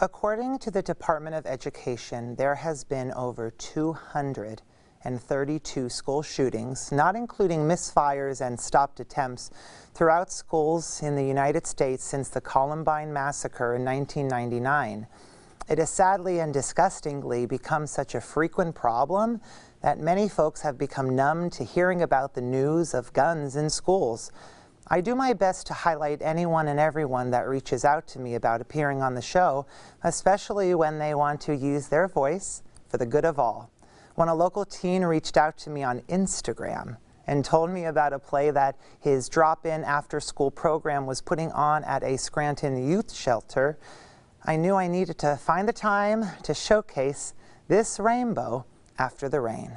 According to the Department of Education, there has been over 232 school shootings, not including misfires and stopped attempts, throughout schools in the United States since the Columbine massacre in 1999. It has sadly and disgustingly become such a frequent problem that many folks have become numb to hearing about the news of guns in schools. I do my best to highlight anyone and everyone that reaches out to me about appearing on the show, especially when they want to use their voice for the good of all. When a local teen reached out to me on Instagram and told me about a play that his drop-in after-school program was putting on at a Scranton youth shelter, I knew I needed to find the time to showcase this rainbow after the rain.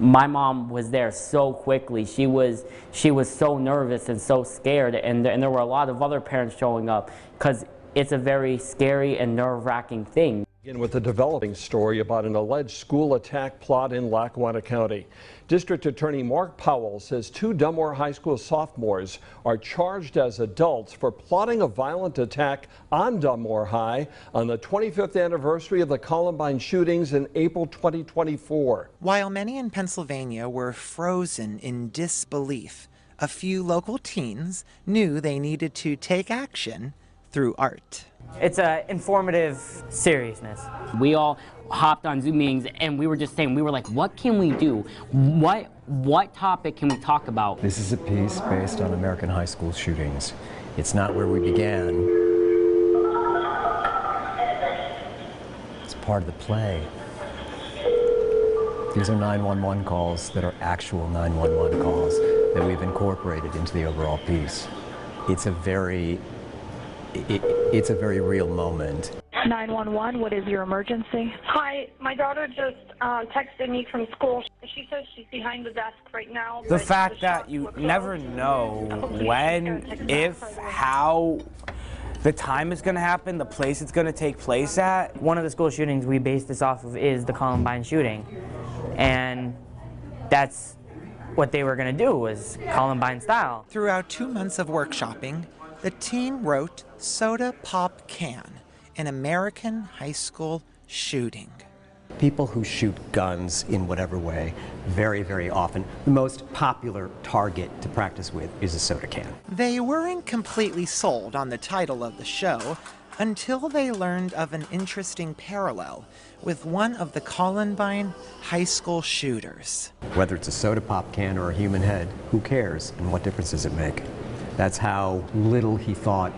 My mom was there so quickly. She was so nervous and so scared, and there were a lot of other parents showing up because it's a very scary and nerve-wracking thing. Begin with a developing story about an alleged school attack plot in Lackawanna County. District Attorney Mark Powell says 2 Dunmore High School sophomores are charged as adults for plotting a violent attack on Dunmore High on the 25th anniversary of the Columbine shootings in April 2024. While many in Pennsylvania were frozen in disbelief, a few local teens knew they needed to take action through art. It's an informative seriousness. We all hopped on Zoom meetings and we were just saying, we were like, what can we do? What topic can we talk about? This is a piece based on American high school shootings. It's not where we began. It's part of the play. These are 911 calls that are actual 911 calls that we've incorporated into the overall piece. It's a very real moment. 911, what is your emergency? Hi, my daughter just texted me from school. She says she's behind the desk right now. The fact that you never know when, if, how, the time it's going to happen, the place it's going to take place at. One of the school shootings we based this off of is the Columbine shooting. And that's what they were going to do, was Columbine-style. Throughout 2 months of workshopping, the team wrote Soda Pop Can, an American high school shooting. People who shoot guns in whatever way, very, very often, the most popular target to practice with is a soda can. They weren't completely sold on the title of the show until they learned of an interesting parallel with one of the Columbine high school shooters. Whether it's a soda pop can or a human head, who cares and what difference does it make? That's how little he thought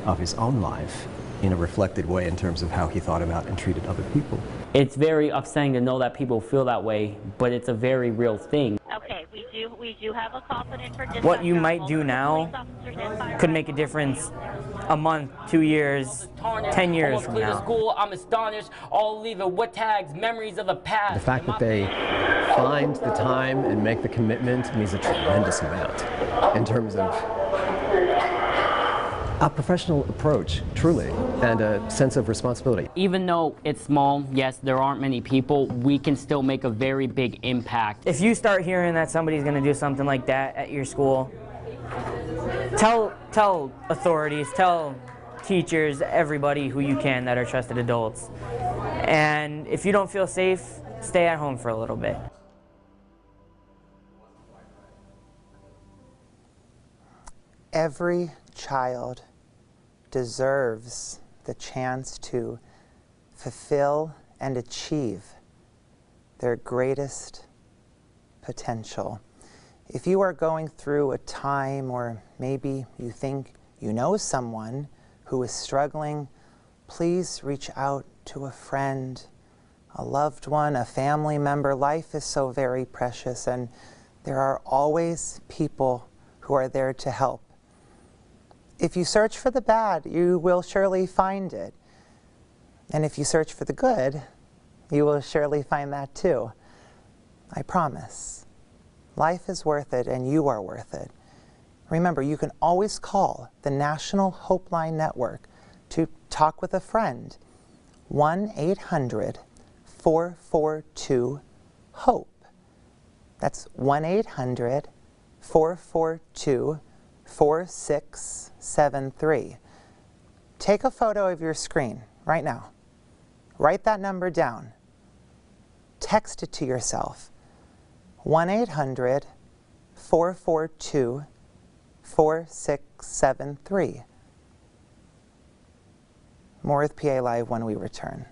of his own life in a reflected way in terms of how he thought about and treated other people. It's very upsetting to know that people feel that way, but it's a very real thing. Okay, we do have a confident for dispatch. What you might do now could make a difference a month, 2 years, 10 years from now. School, I'm astonished, all leaving what tags, memories of the past. The fact that they find the time and make the commitment means a tremendous amount in terms of a professional approach, truly, and a sense of responsibility. Even though it's small, yes, there aren't many people, we can still make a very big impact. If you start hearing that somebody's going to do something like that at your school, tell authorities, tell teachers, everybody who you can that are trusted adults. And if you don't feel safe, stay at home for a little bit. Every child deserves the chance to fulfill and achieve their greatest potential. If you are going through a time, or maybe you think you know someone who is struggling, please reach out to a friend, a loved one, a family member. Life is so very precious, and there are always people who are there to help. If you search for the bad, you will surely find it. And if you search for the good, you will surely find that too. I promise. Life is worth it, and you are worth it. Remember, you can always call the National Hope Line Network to talk with a friend. 1-800-442-HOPE. That's 1-800-442-4673. take a photo of your screen right now. Write that number down. Text it to yourself. 1-800-442-4673. More with PA Live when we return.